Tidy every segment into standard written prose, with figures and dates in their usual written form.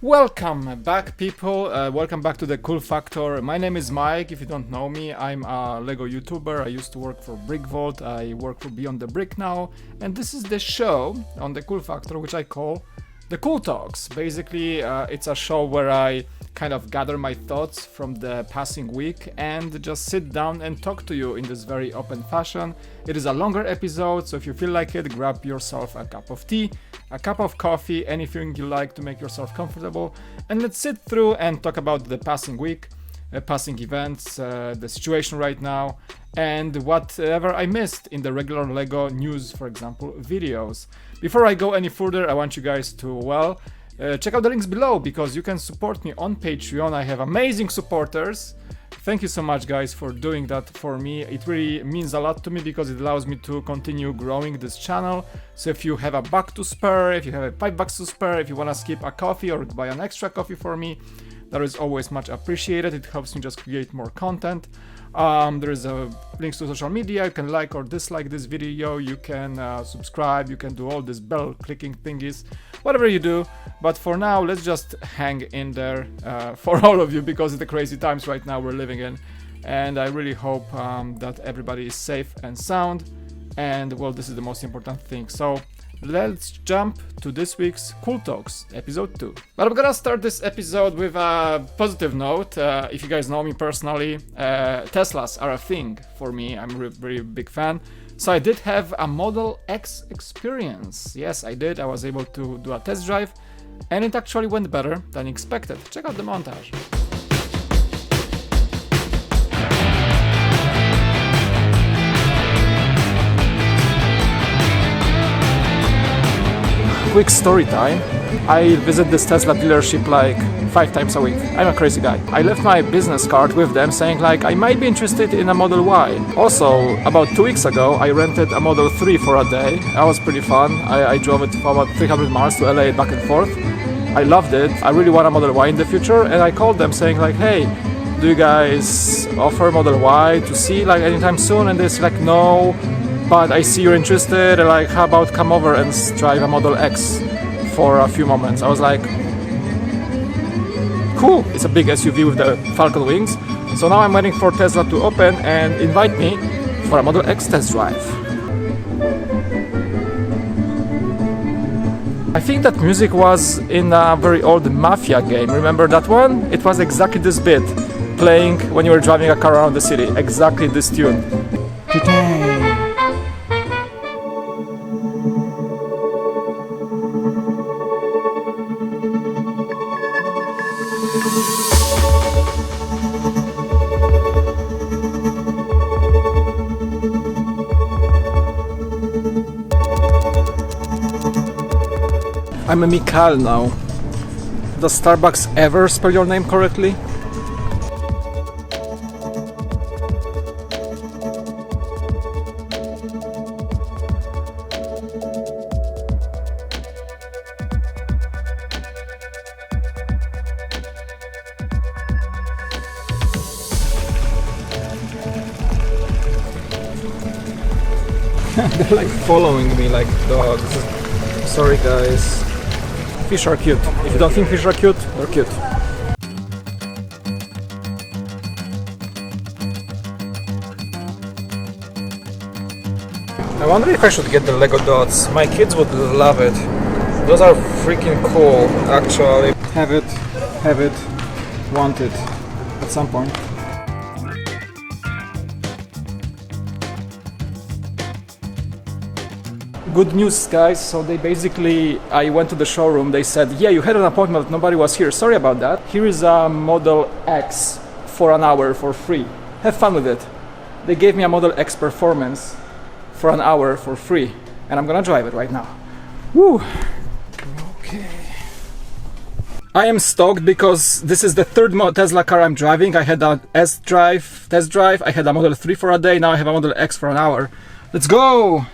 Welcome back, people. Welcome back to the Cool Factor. My name is Mike. If you don't know me, I'm a Lego YouTuber. I used to work for Brick Vault. I work for Beyond the Brick now. And this is the show on the Cool Factor, which I call the Cool Talks. Basically, it's a show where I kind of gather my thoughts from the passing week and just sit down and talk to you in this very open fashion. It is a longer episode, so if you feel like it, grab yourself a cup of tea, a cup of coffee, anything you like to make yourself comfortable, and let's sit through and talk about the passing week, passing events, the situation right now, and whatever I missed in the regular Lego news, for example, videos. Before I go any further, I want you guys to, check out the links below because you can support me on Patreon. I have amazing supporters. Thank you so much, guys, for doing that for me. It really means a lot to me because it allows me to continue growing this channel. So if you have a buck to spare, if you have $5 to spare, if you want to skip a coffee or buy an extra coffee for me, that is always much appreciated. It helps me just create more content. There is links to social media. You can like or dislike this video. You can subscribe. You can do all these bell clicking thingies, whatever you do. But for now, let's just hang in there for all of you because of the crazy times right now we're living in. And I really hope that everybody is safe and sound. And well, this is the most important thing. So let's jump to this week's Cool Talks, episode 2. But I'm gonna start this episode with a positive note. If you guys know me personally, Teslas are a thing for me. I'm a very big fan. So I did have a Model X experience. Yes, I did. I was able to do a test drive, and it actually went better than expected. Check out the montage. Quick story time. I visit this Tesla dealership like 5 times a week. I'm a crazy guy. I left my business card with them saying like I might be interested in a Model Y. Also, about 2 weeks ago, I rented a Model 3 for a day. That was pretty fun. I drove it for about 300 miles to LA back and forth. I loved it. I really want a Model Y in the future, and I called them saying like, hey, do you guys offer Model Y to see like anytime soon? And they're like, no, but I see you're interested. Like, how about come over and drive a Model X for a few moments? I was like, cool. It's a big SUV with the Falcon wings. So now I'm waiting for Tesla to open and invite me for a Model X test drive. I think that music was in a very old Mafia game. Remember that one? It was exactly this bit playing when you were driving a car around the city. Exactly this tune. Today. I'm a Mikal now. Does Starbucks ever spell your name correctly? They're like following me like dogs. Sorry guys. Fish are cute. If you don't think fish are cute, they're cute. I wonder if I should get the Lego dots. My kids would love it. Those are freaking cool, actually. Have it, want it at some point. Good news, guys. So I went to the showroom. They said, yeah, you had an appointment, nobody was here. Sorry about that. Here is a Model X for an hour for free. Have fun with it. They gave me a Model X Performance for an hour for free, and I'm gonna drive it right now. Woo! Okay. I am stoked because this is the third Tesla car I'm driving. I had a test drive. I had a Model 3 for a day. Now I have a Model X for an hour. Let's go!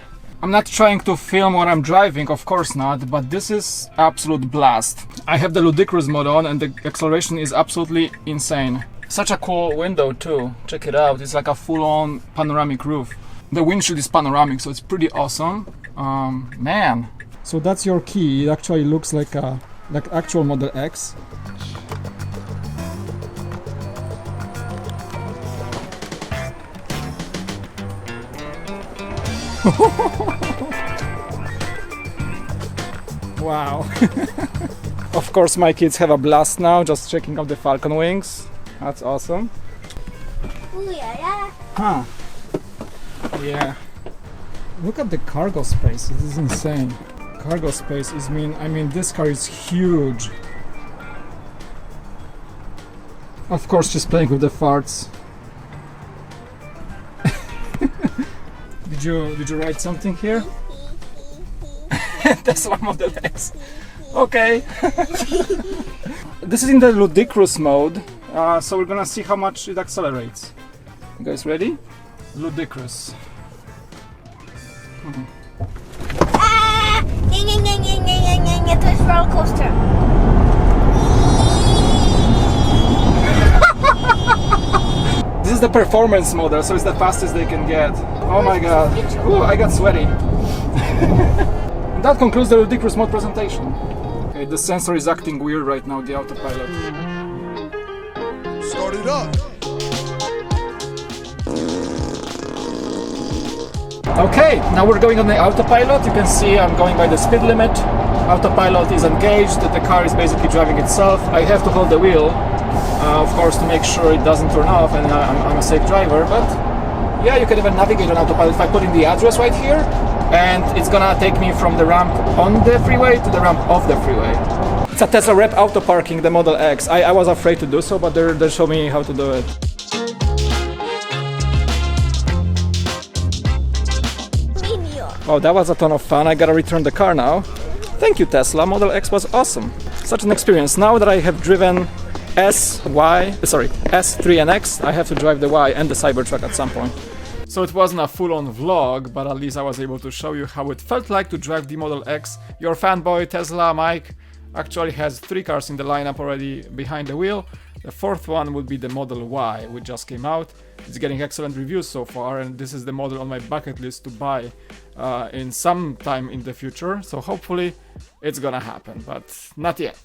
I'm not trying to film what I'm driving, of course not, but this is absolute blast. I have the Ludicrous mode on and the acceleration is absolutely insane. Such a cool window too. Check it out. It's like a full-on panoramic roof. The windshield is panoramic, so it's pretty awesome. Man. So that's your key. It actually looks like a like actual Model X. Wow. Of course my kids have a blast now, just checking out the Falcon wings. That's awesome. Ooh, yeah. Huh. Yeah. Look at the cargo space, this is insane. Cargo space is I mean this car is huge. Of course she's playing with the farts. Did you write something here? Tesla Model X. Okay. This is in the ludicrous mode, so we're gonna see how much it accelerates. You guys ready? Ludicrous. Ah! To a roller coaster. This is the performance model, so it's the fastest they can get. Oh my god. Ooh, I got sweaty. And that concludes the ludicrous mode presentation. Okay, the sensor is acting weird right now, the autopilot. Start it up. Okay, now we're going on the autopilot. You can see I'm going by the speed limit. Autopilot is engaged, the car is basically driving itself. I have to hold the wheel, of course, to make sure it doesn't turn off and I'm a safe driver, but yeah, you can even navigate on autopilot. If I put in the address right here, and it's gonna take me from the ramp on the freeway to the ramp off the freeway. It's a Tesla rep auto parking, the Model X. I was afraid to do so, but they show me how to do it. Oh, that was a ton of fun. I gotta return the car now. Thank you, Tesla. Model X was awesome. Such an experience. Now that I have driven S, S3 and X, I have to drive the Y and the Cybertruck at some point. So it wasn't a full-on vlog, but at least I was able to show you how it felt like to drive the Model X. Your fanboy Tesla Mike actually has 3 cars in the lineup already behind the wheel. The 4th one would be the Model Y, which just came out. It's getting excellent reviews so far, and this is the model on my bucket list to buy in some time in the future. So hopefully it's gonna happen, but not yet,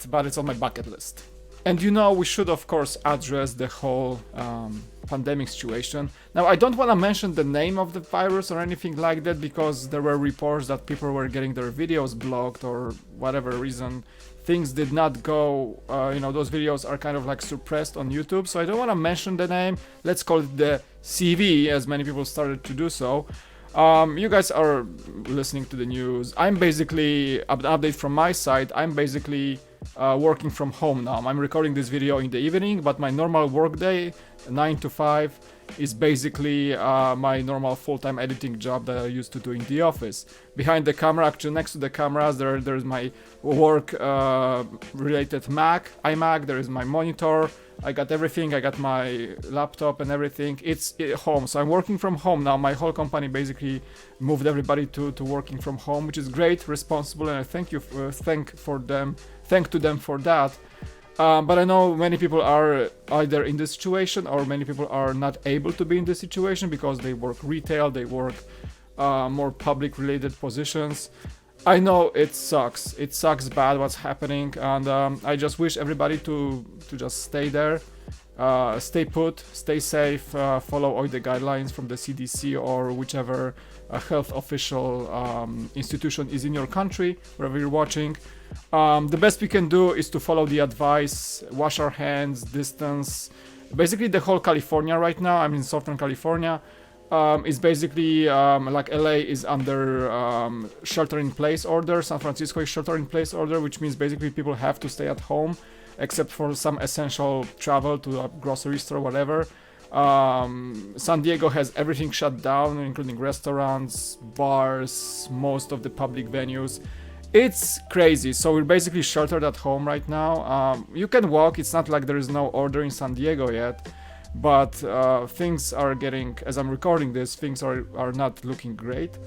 but it's on my bucket list. And you know, we should of course address the whole pandemic situation. Now, I don't want to mention the name of the virus or anything like that, because there were reports that people were getting their videos blocked or whatever reason. Things did not go, those videos are kind of like suppressed on YouTube, so I don't want to mention the name. Let's call it the CV, as many people started to do so. You guys are listening to the news. I'm basically, an update from my side, I'm basically working from home now. I'm recording this video in the evening, but my normal work day, 9 to 5, is basically my normal full-time editing job that I used to do in the office. Behind the camera, actually next to the cameras, there's my work related iMac, there is my monitor, I got everything, I got my laptop and everything. It's at home, so I'm working from home now. My whole company basically moved everybody to working from home, which is great, responsible, and I thank to them for that. But I know many people are either in this situation or many people are not able to be in this situation because they work retail, they work more public related positions. I know it sucks bad what's happening, and I just wish everybody to just stay there, stay put, stay safe, follow all the guidelines from the CDC or whichever health official institution is in your country, wherever you're watching. The best we can do is to follow the advice, wash our hands, distance. Basically the whole California right now, I'm in Southern California, is basically like LA is under shelter-in-place order, San Francisco is shelter-in-place order, which means basically people have to stay at home except for some essential travel to a grocery store, whatever. San Diego has everything shut down, including restaurants, bars, most of the public venues. It's crazy, so we're basically sheltered at home right now. You can walk, it's not like there is no order in San Diego yet, but things are getting, as I'm recording this, things are not looking great.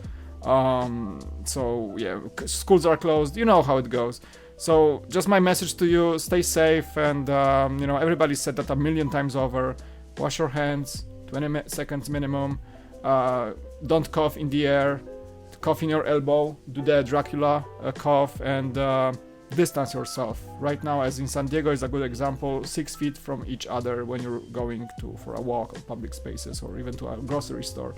So yeah, schools are closed, you know how it goes. So just my message to you, stay safe, and everybody said that a million times over. Wash your hands, 20 seconds minimum, don't cough in the air, cough in your elbow, do the Dracula cough, and distance yourself. Right now, as in San Diego is a good example, 6 feet from each other when you're going for a walk on public spaces or even to a grocery store.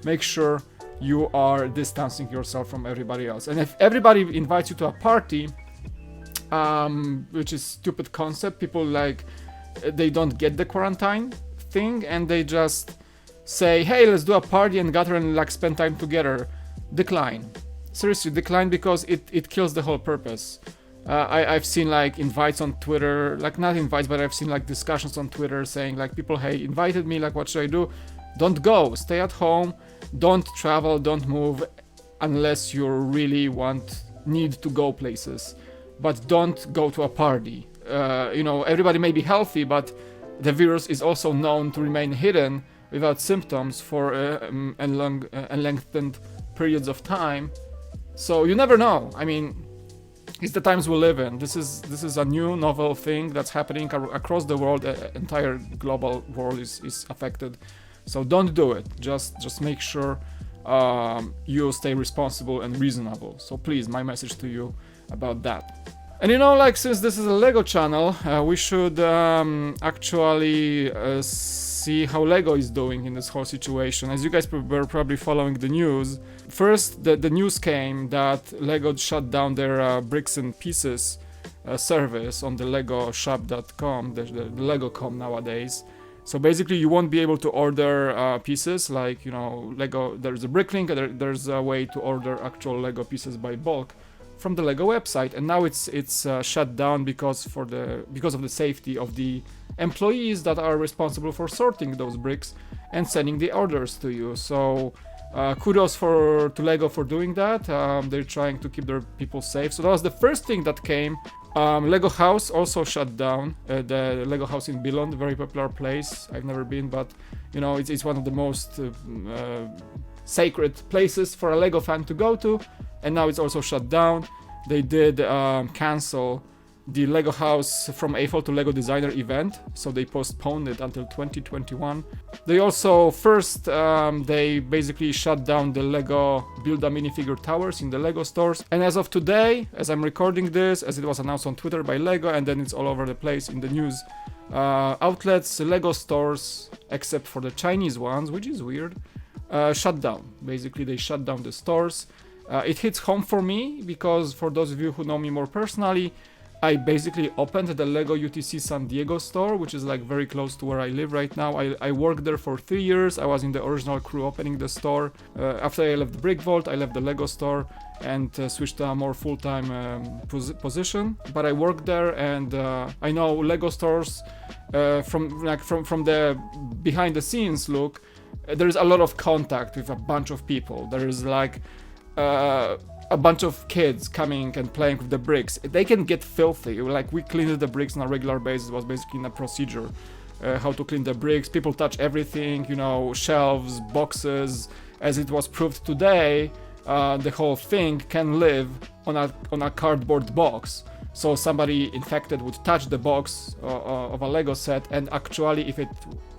Make sure you are distancing yourself from everybody else. And if everybody invites you to a party, which is stupid concept, people like, they don't get the quarantine thing and they just say, hey, let's do a party and gather and like spend time together. Decline. Seriously, decline, because it kills the whole purpose. I've seen like invites on Twitter, like not invites, but I've seen like discussions on Twitter saying like people, hey, invited me, like what should I do? Don't go, stay at home, don't travel, don't move unless you really need to go places, but don't go to a party. Everybody may be healthy, but the virus is also known to remain hidden without symptoms for lengthened periods of time. So you never know. I mean, it's the times we live in. This is a new novel thing that's happening across the world. The entire global world is affected. So don't do it. Just make sure you stay responsible and reasonable. So please, my message to you about that. And since this is a Lego channel, we should actually see how Lego is doing in this whole situation. As you guys were probably following the news, first the news came that Lego shut down their bricks and pieces service on the legoshop.com, the Lego.com nowadays. So basically you won't be able to order pieces like, Lego, there's a brick link, there's a way to order actual Lego pieces by bulk from the Lego website, and now it's shut down because of the safety of the employees that are responsible for sorting those bricks and sending the orders to you. So kudos to Lego for doing that. They're trying to keep their people safe. So that was the first thing that came. Lego House also shut down. The Lego House in Billund, very popular place. I've never been, but it's one of the most sacred places for a Lego fan to go to, and now it's also shut down. They did cancel the Lego House from Eiffel to Lego Designer event, so they postponed it until 2021. They also they basically shut down the Lego Build-A-Minifigure towers in the Lego stores, and as of today, as I'm recording this, as it was announced on Twitter by Lego, and then it's all over the place in the news outlets, Lego stores, except for the Chinese ones, which is weird, shut down. Basically, they shut down the stores. It hits home for me because, for those of you who know me more personally, I basically opened the Lego UTC San Diego store, which is like very close to where I live right now. I worked there for 3 years. I was in the original crew opening the store. After I left the Brick Vault, I left the Lego store and switched to a more full-time position. But I worked there, and I know Lego stores from the behind-the-scenes look. There's a lot of contact with a bunch of people. There is like a bunch of kids coming and playing with the bricks. They can get filthy. Like, we cleaned the bricks on a regular basis. It was basically in a procedure how to clean the bricks. People touch everything, shelves, boxes. As it was proved today, the whole thing can live on a cardboard box. So somebody infected would touch the box of a Lego set, and actually, if it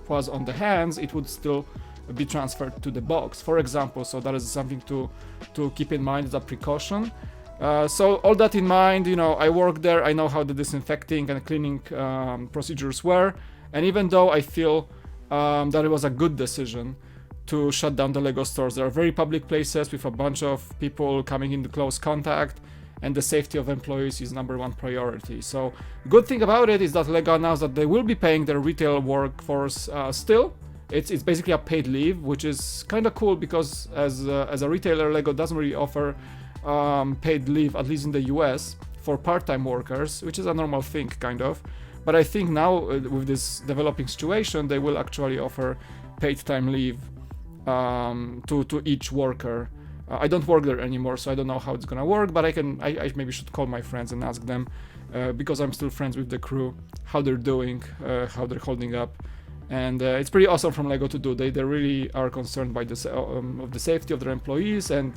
was on the hands, it would still be transferred to the box, for example. So that is something to keep in mind as a precaution. So all that in mind, I work there. I know how the disinfecting and cleaning procedures were, and even though I feel that it was a good decision to shut down the Lego stores, they are very public places with a bunch of people coming into close contact, and the safety of employees is #1 priority. So good thing about it is that Lego announced that they will be paying their retail workforce still. It's basically a paid leave, which is kind of cool because as a retailer, Lego doesn't really offer paid leave, at least in the US, for part-time workers, which is a normal thing, kind of. But I think now with this developing situation, they will actually offer paid time leave to each worker. I don't work there anymore, so I don't know how it's gonna work, but I maybe should call my friends and ask them, because I'm still friends with the crew, how they're doing, how they're holding up. And it's pretty awesome from Lego to do. They really are concerned by of the safety of their employees, and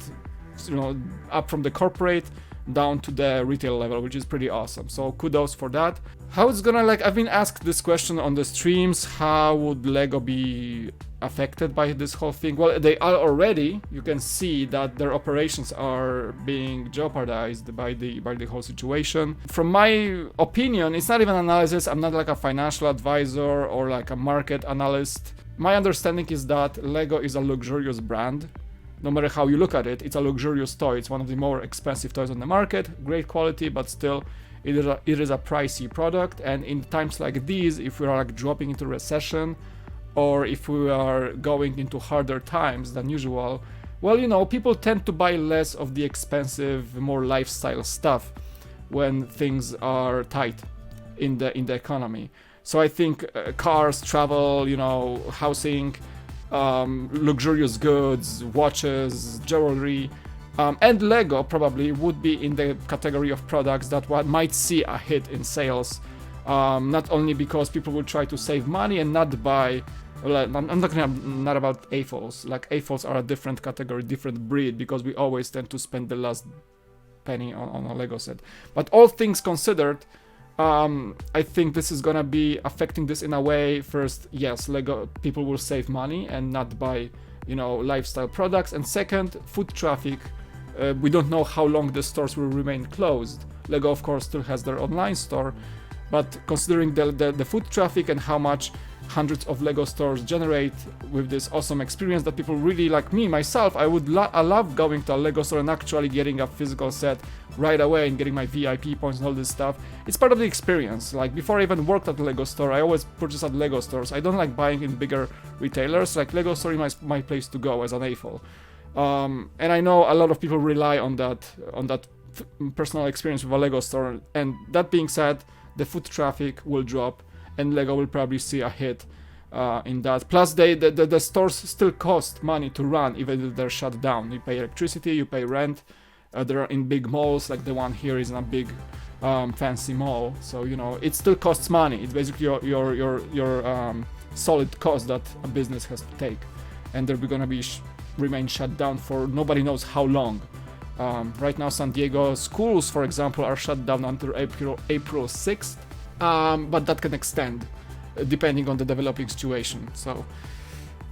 up from the corporate down to the retail level, which is pretty awesome. So kudos for that. How it's gonna, I've been asked this question on the streams, how would Lego be affected by this whole thing? Well, they are already. You can see that their operations are being jeopardized by the whole situation. From my opinion, it's not even analysis. I'm not like a financial advisor or like a market analyst. My understanding is that Lego is a luxurious brand. No matter how you look at it, it's a luxurious toy. It's one of the more expensive toys on the market. Great quality, but still it is a pricey product. And in times like these, if we are like dropping into recession, or if we are going into harder times than usual, well, you know, people tend to buy less of the expensive, more lifestyle stuff when things are tight in the economy. So I think cars, travel, you know, housing, luxurious goods, watches, jewelry, and Lego probably would be in the category of products that one might see a hit in sales, not only because people will try to save money and not buy. Well, I'm talking not about AFOLs. Like AFOLs are a different category, different breed, because we always tend to spend the last penny on a Lego set. But all things considered, I think this is gonna be affecting this in a way. First, yes, Lego people will save money and not buy, you know, lifestyle products. And second, foot traffic. We don't know how long the stores will remain closed. Lego, of course, still has their online store, but considering the foot traffic and how much hundreds of Lego stores generate with this awesome experience that people really like, me myself, I love going to a Lego store and actually getting a physical set right away and getting my VIP points and all this stuff. It's part of the experience. Like before I even worked at the Lego store, I always purchase at Lego stores. I don't like buying in bigger retailers. Like Lego store is my place to go as an AFOL. And I know a lot of people rely on that personal experience with a Lego store. And that being said, the foot traffic will drop, and Lego will probably see a hit in that. Plus, the stores still cost money to run, even if they're shut down. You pay electricity, you pay rent. They're in big malls, like the one here is in a big fancy mall. So you know it still costs money. It's basically your solid cost that a business has to take, and they're gonna be remain shut down for nobody knows how long. Right now, San Diego schools, for example, are shut down until April 6th. But that can extend depending on the developing situation. So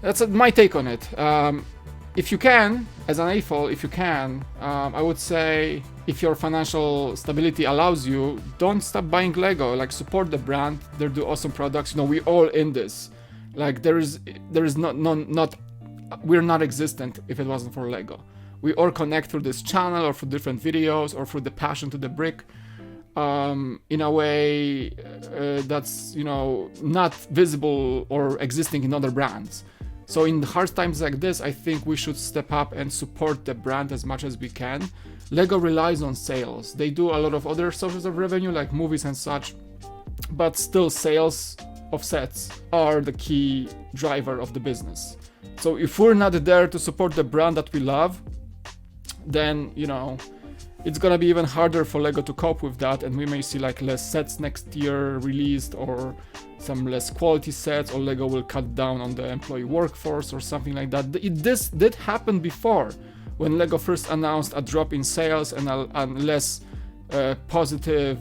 that's my take on it. If you can, as an AFOL, if you can, I would say if your financial stability allows you, don't stop buying Lego. Like support the brand. They do awesome products. You know, we're all in this. Like there is not we're not existent if it wasn't for Lego. We all connect through this channel or through different videos or through the passion to the brick. In a way that's, you know, not visible or existing in other brands. So in hard times like this, I think we should step up and support the brand as much as we can. Lego relies on sales. They do a lot of other sources of revenue like movies and such, but still sales of sets are the key driver of the business. So if we're not there to support the brand that we love, then, you know, it's gonna be even harder for Lego to cope with that, and we may see like less sets next year released, or some less quality sets, or Lego will cut down on the employee workforce or something like that. This did happen before, when Lego first announced a drop in sales and less positive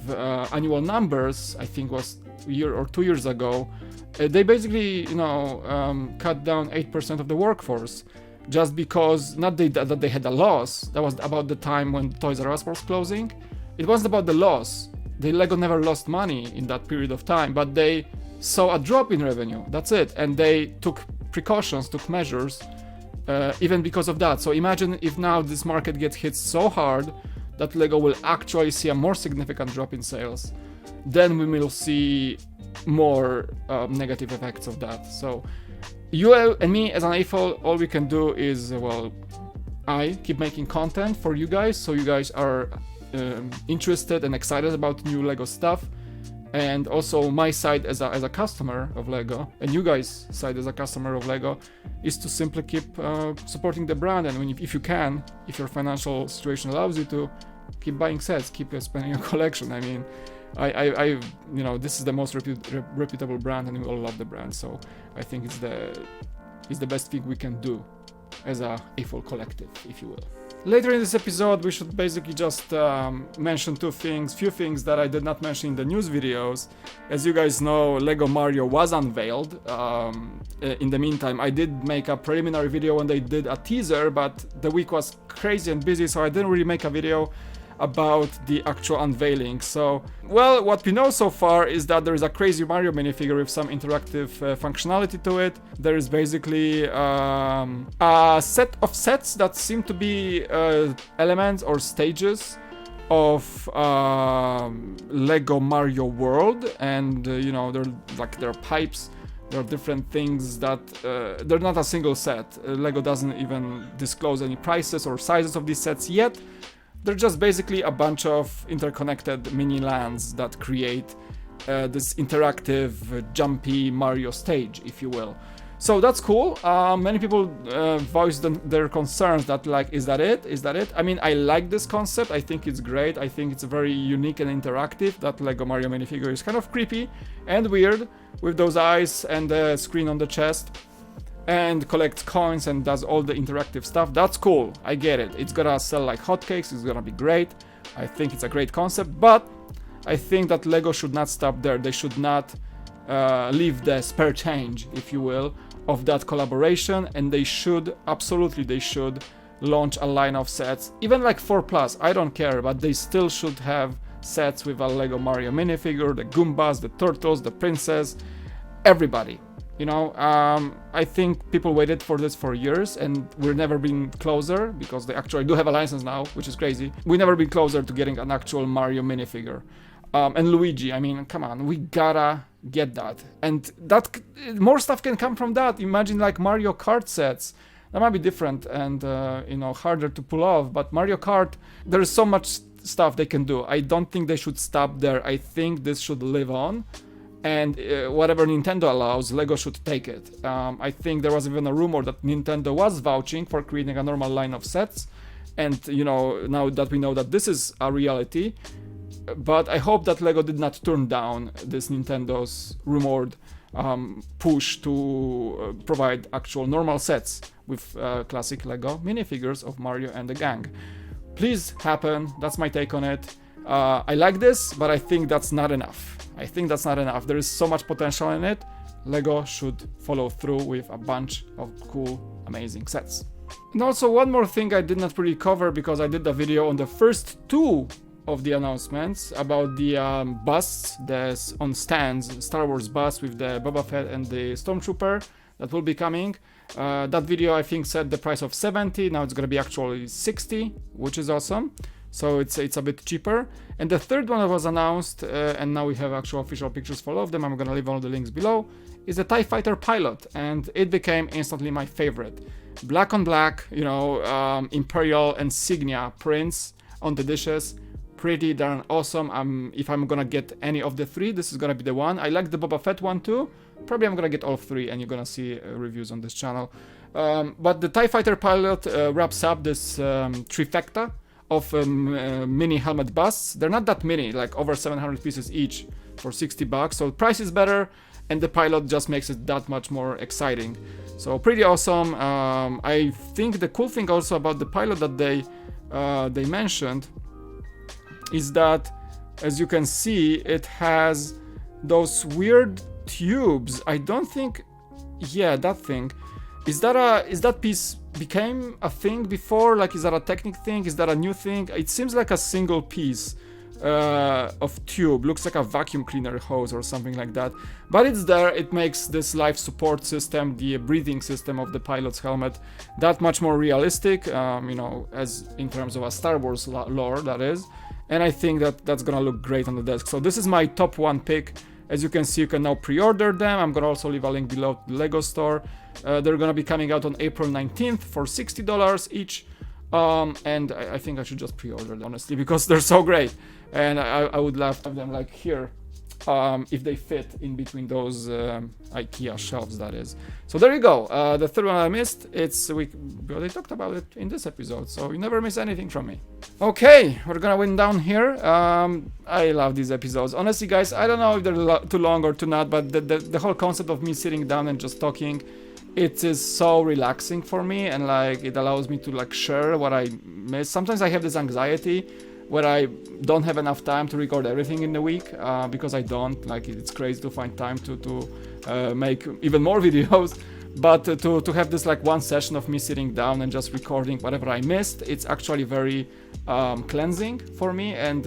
annual numbers. I think was a year or 2 years ago. They basically, you know, cut down 8% of the workforce. Just because, not that they had a loss, that was about the time when Toys R Us was closing. It wasn't about the loss. The Lego never lost money in that period of time, but they saw a drop in revenue. That's it. And they took precautions, took measures, even because of that. So imagine if now this market gets hit so hard that Lego will actually see a more significant drop in sales. Then we will see more negative effects of that. So you and me as an AFOL, all we can do is, well, I keep making content for you guys, so you guys are interested and excited about new Lego stuff. And also my side as a customer of Lego, and you guys' side as a customer of Lego, is to simply keep supporting the brand. And if you can, if your financial situation allows you to, keep buying sets, keep expanding your collection. I mean, I you know, this is the most reputable brand, and we all love the brand. So I think it's the best thing we can do as a AFOL collective, if you will. Later in this episode, we should basically just mention few things that I did not mention in the news videos. As you guys know, Lego Mario was unveiled. In the meantime, I did make a preliminary video when they did a teaser, but the week was crazy and busy, so I didn't really make a video about the actual unveiling. So, well, what we know so far is that there is a crazy Mario minifigure with some interactive functionality to it. There is basically a set of sets that seem to be elements or stages of Lego Mario World, and you know, there are pipes. There are different things that they're not a single set. Lego doesn't even disclose any prices or sizes of these sets yet. They're just basically a bunch of interconnected mini lands that create this interactive, jumpy Mario stage, if you will. So that's cool. Many people voiced their concerns that, like, is that it? Is that it? I mean, I like this concept. I think it's great. I think it's very unique and interactive. That Lego Mario minifigure is kind of creepy and weird with those eyes and the screen on the chest, and collects coins and does all the interactive stuff. That's cool. I get it. It's gonna sell like hotcakes. It's gonna be great. I think it's a great concept, but I think that Lego should not stop there. They should not leave the spare change, if you will, of that collaboration, and they should, absolutely they should, launch a line of sets, even like 4+, I don't care, but they still should have sets with a Lego Mario minifigure, the Goombas, the Turtles, the Princess, everybody. You know, I think people waited for this for years, and we've never been closer, because they actually do have a license now, which is crazy. We've never been closer to getting an actual Mario minifigure. And Luigi, I mean, come on, we gotta get that. And that, more stuff can come from that. Imagine like Mario Kart sets. That might be different and, you know, harder to pull off, but Mario Kart, there is so much stuff they can do. I don't think they should stop there. I think this should live on. And whatever Nintendo allows, Lego should take it. I think there was even a rumor that Nintendo was vouching for creating a normal line of sets. And, you know, now that we know that this is a reality, but I hope that Lego did not turn down this Nintendo's rumored push to provide actual normal sets with classic Lego minifigures of Mario and the gang. Please happen. That's my take on it. I like this, but I think that's not enough. There is so much potential in it. Lego should follow through with a bunch of cool, amazing sets. And also one more thing I did not really cover, because I did a video on the first two of the announcements about the busts on stands, Star Wars bust with the Boba Fett and the Stormtrooper that will be coming. That video I think said the price of 70, now it's gonna be actually 60, which is awesome. So it's a bit cheaper. And the third one that was announced, and now we have actual official pictures for all of them, I'm gonna leave all the links below, is the TIE Fighter pilot, and it became instantly my favorite. Black on black, you know, Imperial insignia prints on the dishes, pretty darn awesome. If I'm gonna get any of the three, this is gonna be the one. I like the Boba Fett one too. Probably I'm gonna get all three, and you're gonna see reviews on this channel. But the TIE Fighter pilot wraps up this trifecta of mini helmet busts. They're not that many, like over 700 pieces each for $60, so the price is better, and the pilot just makes it that much more exciting. So pretty awesome. I think the cool thing also about the pilot that they mentioned is that, as you can see, it has those weird tubes. I don't think, yeah, that thing. Is that piece became a thing before? Like, is that a technical thing? Is that a new thing? It seems like a single piece of tube. Looks like a vacuum cleaner hose or something like that. But it's there. It makes this life support system, the breathing system of the pilot's helmet, that much more realistic, you know, as in terms of a Star Wars lore, that is. And I think that that's gonna look great on the desk. So this is my top one pick. As you can see, you can now pre-order them. I'm gonna also leave a link below to the Lego store. They're gonna be coming out on April 19th for $60 each. And I think I should just pre-order them, honestly, because they're so great. And I would love to have them like here, if they fit in between those IKEA shelves, that is. So there you go. The third one I missed, we already talked about it in this episode, so you never miss anything from me. Okay, we're gonna wind down here. I love these episodes. Honestly, guys, I don't know if they're too long or too not, but the whole concept of me sitting down and just talking it is so relaxing for me, and like it allows me to like share what I miss. Sometimes I have this anxiety where I don't have enough time to record everything in the week, because I don't, like it's crazy to find time to make even more videos. But to have this like one session of me sitting down and just recording whatever I missed, it's actually very cleansing for me. And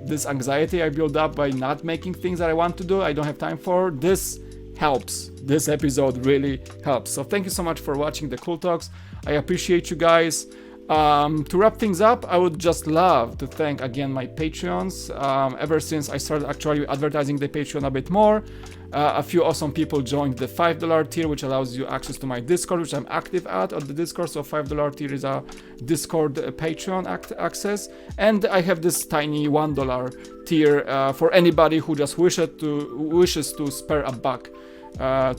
this anxiety I build up by not making things that I want to do, I don't have time for, this helps. This episode really helps. So thank you so much for watching the Cool Talks. I appreciate you guys. To wrap things up, I would just love to thank again my Patreons. Ever since I started actually advertising the Patreon a bit more, a few awesome people joined the $5 tier, which allows you access to my Discord, which I'm active at on the Discord. So $5 tier is a Discord Patreon access, and I have this tiny $1 tier for anybody who just wishes to spare a buck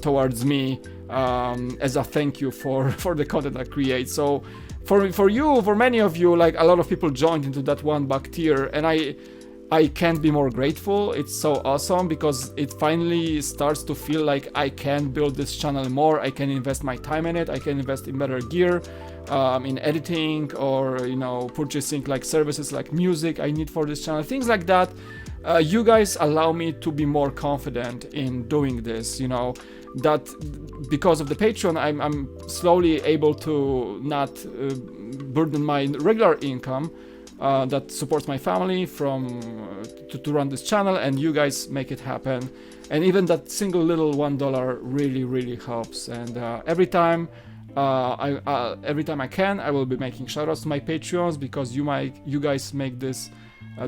towards me as a thank you for the content I create. So for many of you, like a lot of people joined into that $1 tier, and I can't be more grateful. It's so awesome because it finally starts to feel like I can build this channel more. I can invest my time in it. I can invest in better gear, in editing, or purchasing like services like music I need for this channel, things like that. You guys allow me to be more confident in doing this. That because of the Patreon, I'm slowly able to not burden my regular income that supports my family to run this channel, and you guys make it happen. And even that single little $1 really helps. And every time I can, I will be making shoutouts to my Patreons, because you guys make this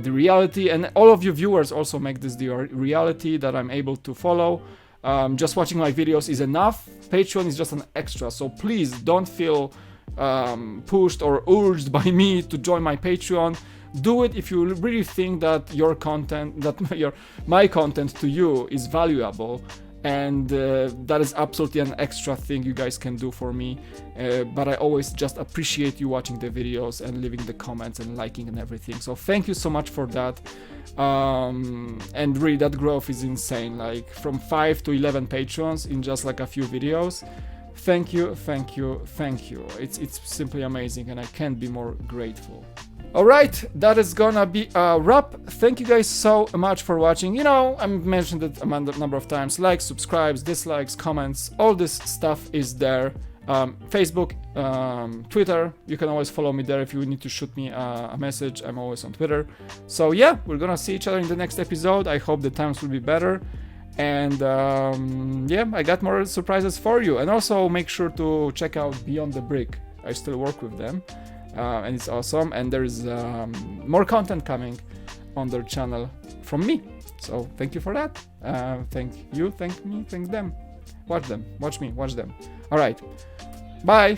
the reality, and all of you viewers also make this the reality that I'm able to follow. Just watching my videos is enough. Patreon is just an extra, so please don't feel pushed or urged by me to join my Patreon. Do it if you really think that your content, my content to you is valuable, and that is absolutely an extra thing you guys can do for me. But I always just appreciate you watching the videos and leaving the comments and liking and everything. So thank you so much for that. And really, that growth is insane, like from 5 to 11 patrons in just like a few videos. Thank you. It's simply amazing, and I can't be more grateful. Alright, that is gonna be a wrap. Thank you guys so much for watching. I mentioned it a number of times. Likes, subscribes, dislikes, comments, all this stuff is there. Facebook, Twitter, you can always follow me there if you need to shoot me a message. I'm always on Twitter. So yeah, we're gonna see each other in the next episode. I hope the times will be better. And yeah, I got more surprises for you. And also make sure to check out Beyond the Brick. I still work with them. And it's awesome, and there's more content coming on their channel from me. So thank you for that. Thank you, thank me, thank them. Watch them, watch me, watch them. All right, bye.